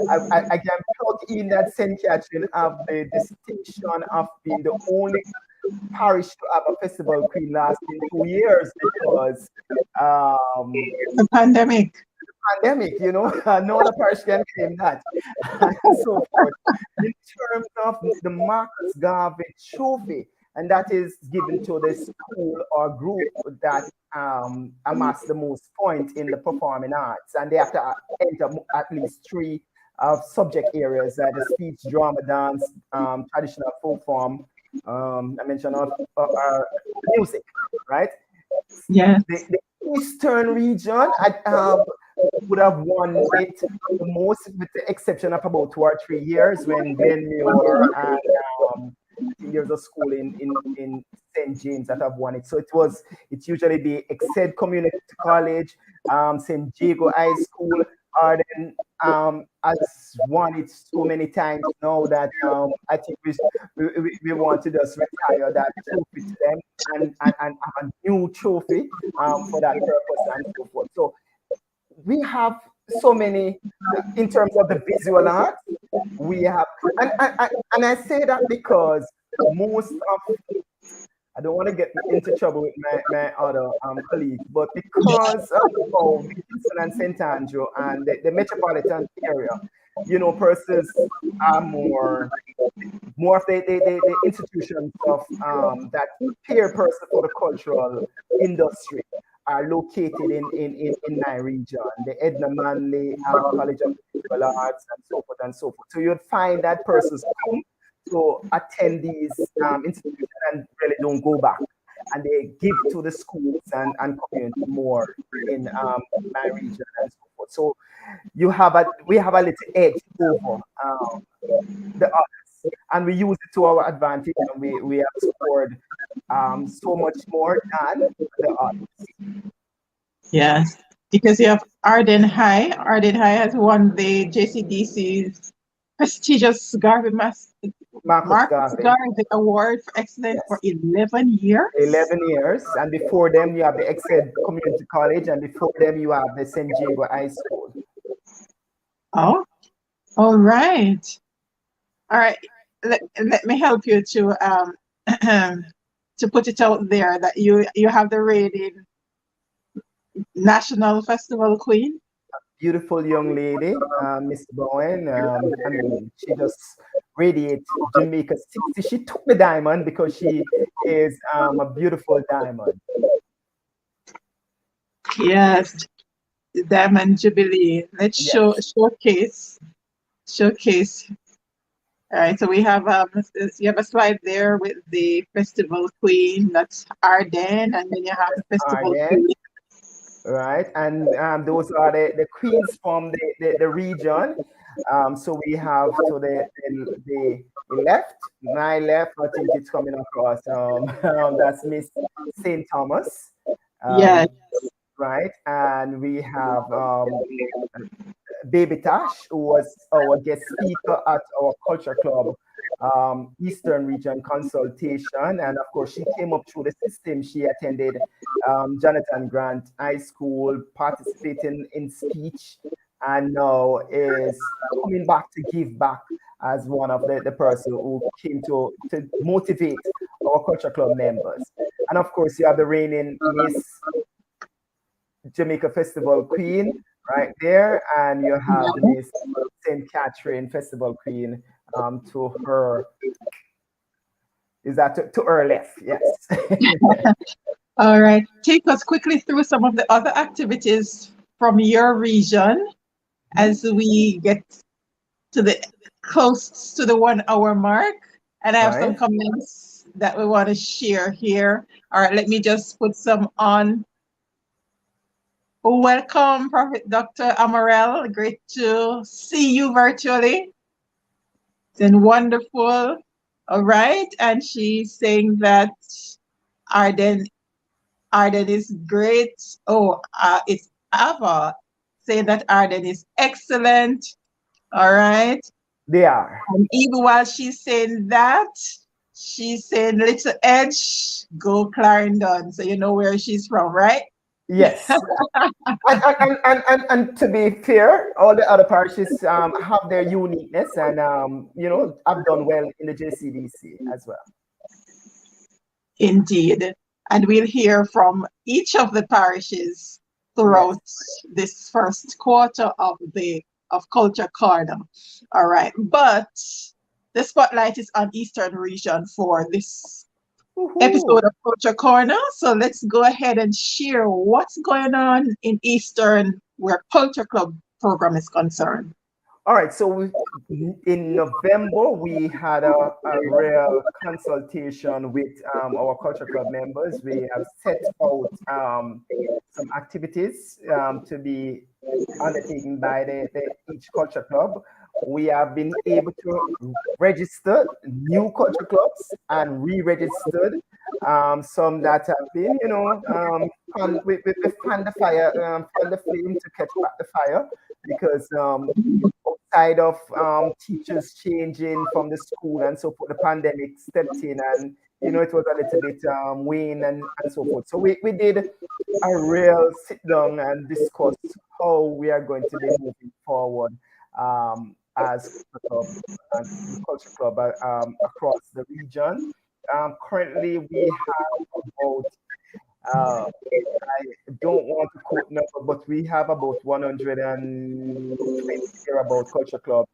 [SPEAKER 3] I can plug in that St. Catherine have the distinction of being the only parish to have a festival queen lasting 2 years because
[SPEAKER 1] the pandemic.
[SPEAKER 3] You know, no other parish can claim that. And so forth. In terms of the Marcus Garvey Trophy, and that is given to the school or group that amass the most points in the performing arts, and they have to enter at least 3 subject areas: the speech, drama, dance, traditional folk form. I mentioned music, right?
[SPEAKER 1] Yeah.
[SPEAKER 3] The Eastern region would have won it the most, with the exception of about 2 or 3 years when Glenmuir and years of school in St. James that have won it. So it's usually the Exced Community College, St. Jago High School, Arden has won it so many times now that I think we want to just retire that trophy to them and have a new trophy for that purpose and so forth. So we have so many in terms of the visual art. We have, and I say that because most of, I don't want to get into trouble with my other colleagues, but because of Kingston and St. Andrew and the metropolitan area, you know, persons are more of the institutions of that peer person for the cultural industry are located in my region, the Edna Manley College of Visual Arts and so forth and so forth. So you'd find that persons come to attend these institutions and really don't go back, and they give to the schools and community more in my region and so forth. So we have a little edge over the others, and we use it to our advantage, and we have scored so much more than the others.
[SPEAKER 1] Yes, because you have Arden High. Arden High has won the JCDC's prestigious Marcus Garvey Award for Excellence for 11 years.
[SPEAKER 3] 11 years, and before them you have the Exced Community College, and before them you have the St. Jago High School.
[SPEAKER 1] Oh, all right. All right. Let me help you to to put it out there that you have the rating National Festival Queen.
[SPEAKER 3] Beautiful young lady, Miss Bowen. I mean, she just radiates Jamaica 60. She took the diamond because she is a beautiful diamond.
[SPEAKER 1] Yes, the Diamond Jubilee. Let's showcase. All right, so we have you have a slide there with the Festival Queen. That's Arden, and then you have the Festival Queen.
[SPEAKER 3] Right, and those are the queens from the region. So we have to the left, my left, I think it's coming across. That's Miss St. Thomas.
[SPEAKER 1] Yes.
[SPEAKER 3] Right, and we have Baby Tash, who was our guest speaker at our Culture Club Eastern Region consultation, and of course she came up through the system. She attended Jonathan Grant High School, participating in speech, and now is coming back to give back as one of the person who came to motivate our culture club members. And of course, you have the reigning Miss Jamaica Festival Queen right there, and you have Miss St. Catherine Festival Queen to her. Is that to her left? Yes.
[SPEAKER 1] All right. Take us quickly through some of the other activities from your region as we get to the close to the 1 hour mark. And I have some comments that we want to share here. All right, let me just put some on. Welcome, Prophet Dr. Amarel. Great to see you virtually. It's been wonderful. All right. And she's saying that Arden is great. Oh, it's Ava saying that Arden is excellent. All right.
[SPEAKER 3] They are.
[SPEAKER 1] And even while she's saying that, she's saying Little Edge, go Clarendon. So you know where she's from, right?
[SPEAKER 3] Yes. and to be fair, all the other parishes have their uniqueness, and have done well in the JCDC as well.
[SPEAKER 1] Indeed. And we'll hear from each of the parishes throughout this first quarter of Culture Corner. All right. But the spotlight is on Eastern Region for this episode of Culture Corner. So let's go ahead and share what's going on in Eastern where Culture Club program is concerned.
[SPEAKER 3] All right, so in November, we had a real consultation with our Culture Club members. We have set out some activities to be undertaken by each Culture Club. We have been able to register new Culture Clubs and re-registered some that have been, with fan the flame to catch back the fire, because outside of teachers changing from the school and so forth, the pandemic stepped in, and it was a little bit wane and so forth. So we did a real sit down and discuss how we are going to be moving forward as Culture Club across the region. Currently, we have about I don't want to quote number, but we have about 120 about Culture Club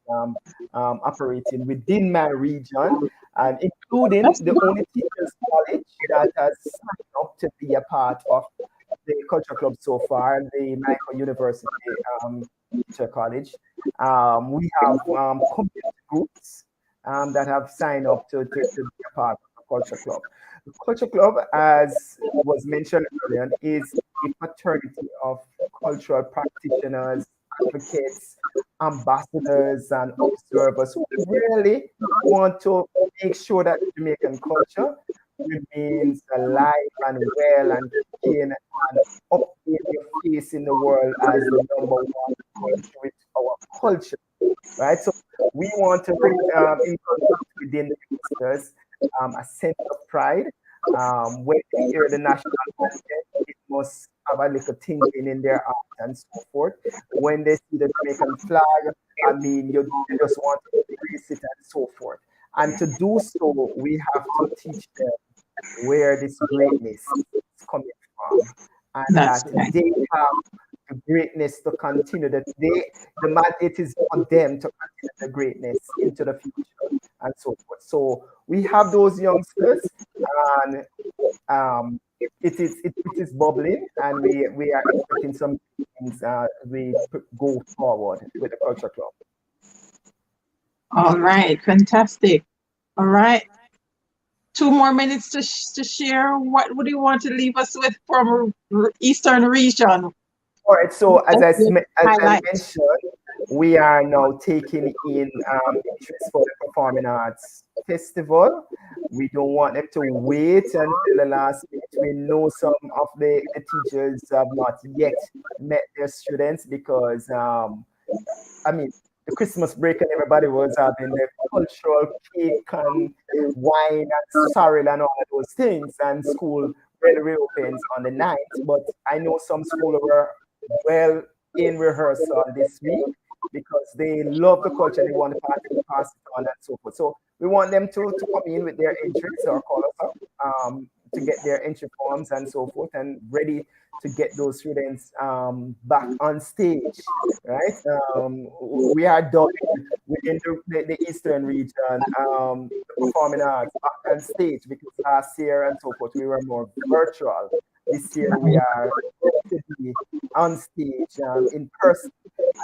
[SPEAKER 3] operating within my region, and including the only teachers college that has signed up to be a part of the Culture Club so far, the JAMAICA University Teacher College. We have community groups that have signed up to be a part of the Culture Club. The Culture Club, as was mentioned earlier, is a fraternity of cultural practitioners, advocates, ambassadors, and observers who really want to make sure that Jamaican culture remains alive and well and keen and up in your face in the world as the number one country with our culture, right? So we want to inculcate within the youngsters a sense of pride. When they hear the national anthem, it must have a little tingling in their heart and so forth. When they see the Jamaican flag, you just want to embrace it and so forth. And to do so, we have to teach them where this greatness is coming from, and that they have the greatness to continue. That the mandate is on them to continue the greatness into the future and so forth. So we have those youngsters, and it is bubbling, and we are expecting some things. We go forward with the Culture Club.
[SPEAKER 1] All right, fantastic. All right. 2 more minutes to share. What would you want to leave us with from Eastern Region?
[SPEAKER 3] All right. So as I mentioned, we are now taking in interest for the Performing Arts Festival. We don't want them to wait until the last minute. We know some of the teachers have not yet met their students because, the Christmas break and everybody was having their cultural cake and wine and sorrel and all of those things, and school really reopens on the 9th. But I know some schools were well in rehearsal this week, because they love the culture, they want to pass it on and so forth. So we want them to come in with their entries or call us up to get their entry forms and so forth, and ready to get those students back on stage, right? We are done within the Eastern region, the performing arts back on stage, because last year and so forth we were more virtual. This year we are on stage, in person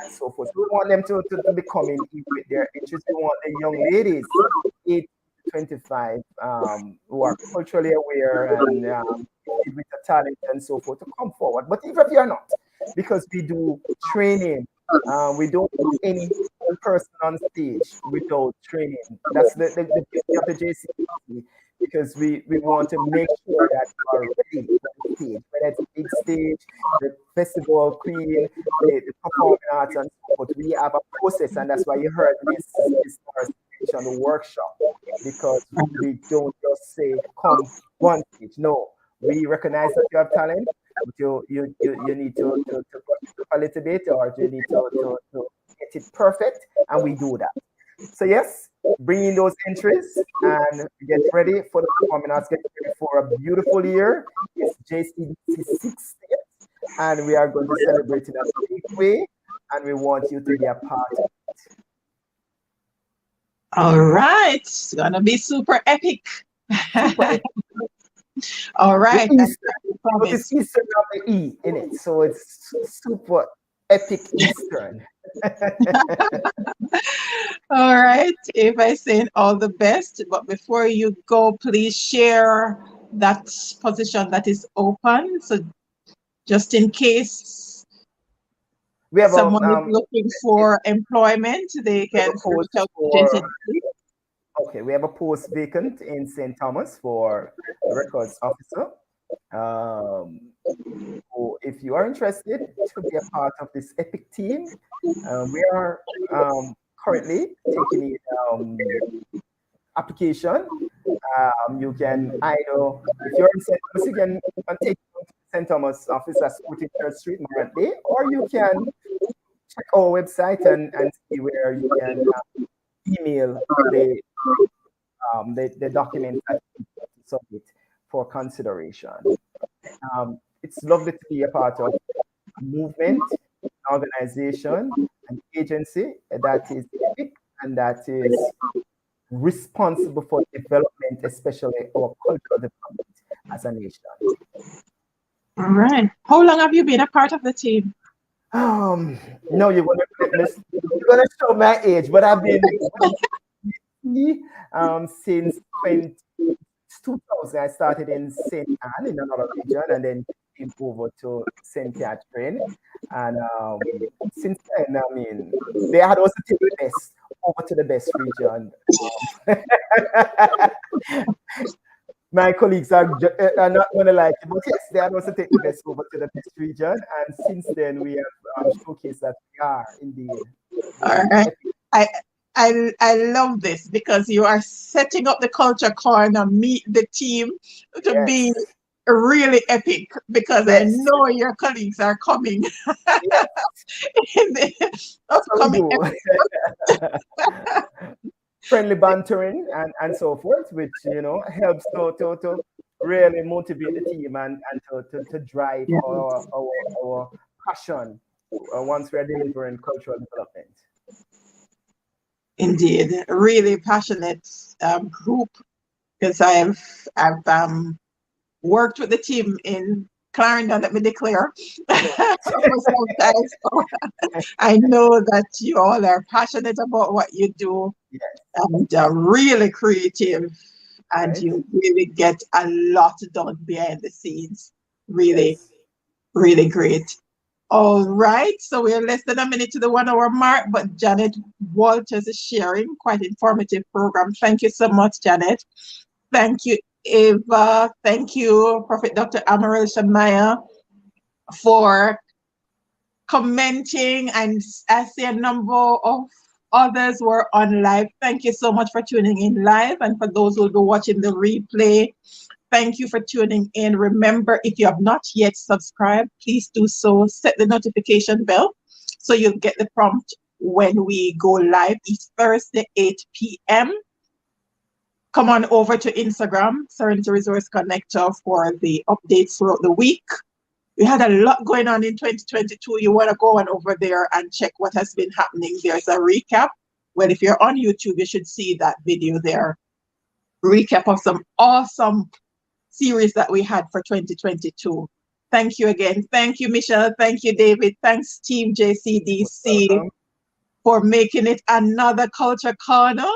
[SPEAKER 3] and so forth. We want them to be coming in with their interest. We want the young ladies, 8 to 25, who are culturally aware and with the talent and so forth, to come forward. But even if you are not, because we do training, we don't put any person on stage without training. That's the beauty of the JCDC, because we want to make sure that you are ready for the stage, whether it's a big stage, the festival queen, the performing arts and so forth. We have a process, and that's why you heard this on the workshop, because we don't just say come one stage. No, we recognize that you have talent, but you need to brush it up a little bit, or you need to get it perfect, and we do that. So yes, bring in those entries and get ready for the performing arts. Get ready for a beautiful year. It's JCDC 6th, and we are going to celebrate in a big way, and we want you to be a part of it.
[SPEAKER 1] All right, it's gonna be super epic.
[SPEAKER 3] Super epic.
[SPEAKER 1] All right.
[SPEAKER 3] It's Eastern of the E in it, so it's super epic Eastern.
[SPEAKER 1] All right, if I saying all the best, but before you go, please share that position that is open. So just in case
[SPEAKER 3] we have
[SPEAKER 1] someone is looking for employment, they can reach out to JCDC.
[SPEAKER 3] Okay, we have a post vacant in St. Thomas for a records officer. So if you are interested to be a part of this epic team, we are currently taking in application. You can either, if you're in St. Thomas, you can take St. Thomas office at 43rd Street, Morant, or you can check our website and see where you can email the documents that you submit for consideration. It's lovely to be a part of a movement, an organization, an agency that is epic and that is responsible for development, especially our cultural development as a nation.
[SPEAKER 1] All right. How long have you been a part of the team?
[SPEAKER 3] No, you're gonna show my age, but I've been since 2000. I started in St. Anne in another region, and then came over to St. Catherine. And since then, I mean, they had also taken the best over to the best region. My colleagues are not going to like it, but yes, they had also taken the best over to the best region. And since then, we have showcased that we are indeed.
[SPEAKER 1] All right. I love this, because you are setting up the culture corner, meet the team to be really epic, because I know your colleagues are coming. In the upcoming
[SPEAKER 3] friendly bantering and so forth, which helps to really motivate the team and to drive our passion once we are delivering cultural development.
[SPEAKER 1] Indeed, a really passionate group, because I've worked with the team in Clarendon, let me declare. I know that you all are passionate about what you do, and really creative, and you really get a lot done behind the scenes. Really, really great. All right, so we're less than a minute to the 1 hour mark, but Janet Walters is sharing quite informative program. Thank you so much, Janet. Thank you, Eva. Thank you, Prophet Dr. Amaral Shamaya, for commenting, and I see a number of others were on live. Thank you so much for tuning in live, and for those who will be watching the replay, thank you for tuning in. Remember, if you have not yet subscribed, please do so. Set the notification bell so you'll get the prompt when we go live each Thursday, 8 p.m. Come on over to Instagram, Serenity Resource Connector, for the updates throughout the week. We had a lot going on in 2022. You want to go on over there and check what has been happening. There's a recap. Well, if you're on YouTube, you should see that video there. Recap of some awesome series that we had for 2022. Thank you again. Thank you, Michelle. Thank you, David. Thanks, Team JCDC, for making it another Culture Corner.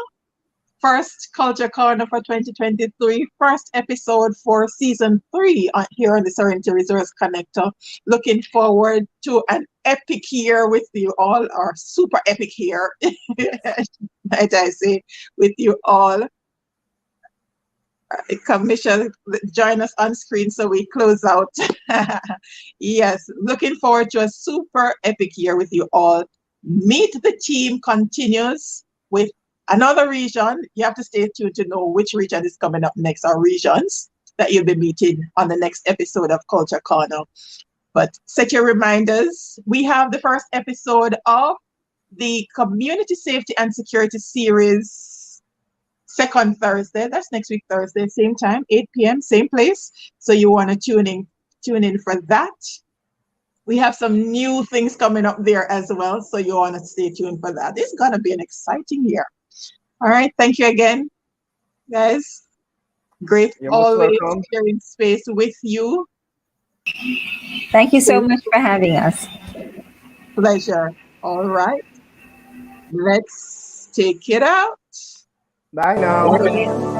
[SPEAKER 1] First Culture Corner for 2023. First episode for season 3 here on the Serenity Resource Connector. Looking forward to an epic year with you all, or super epic year, might I say, with you all. Come, Michelle, join us on screen so we close out. Yes, looking forward to a super epic year with you all. Meet the Team continues with another region. You have to stay tuned to know which region is coming up next, or regions that you'll be meeting on the next episode of Culture Corner. But set your reminders. We have the first episode of the Community Safety and Security Series, second Thursday. That's next week Thursday, same time, 8 p.m., same place. So you want to tune in for that. We have some new things coming up there as well, so you want to stay tuned for that. It's going to be an exciting year. All right, thank you again, guys. Great always sharing space with you.
[SPEAKER 2] Thank you so much for having us.
[SPEAKER 1] Pleasure. All right, let's take it out.
[SPEAKER 3] Bye now.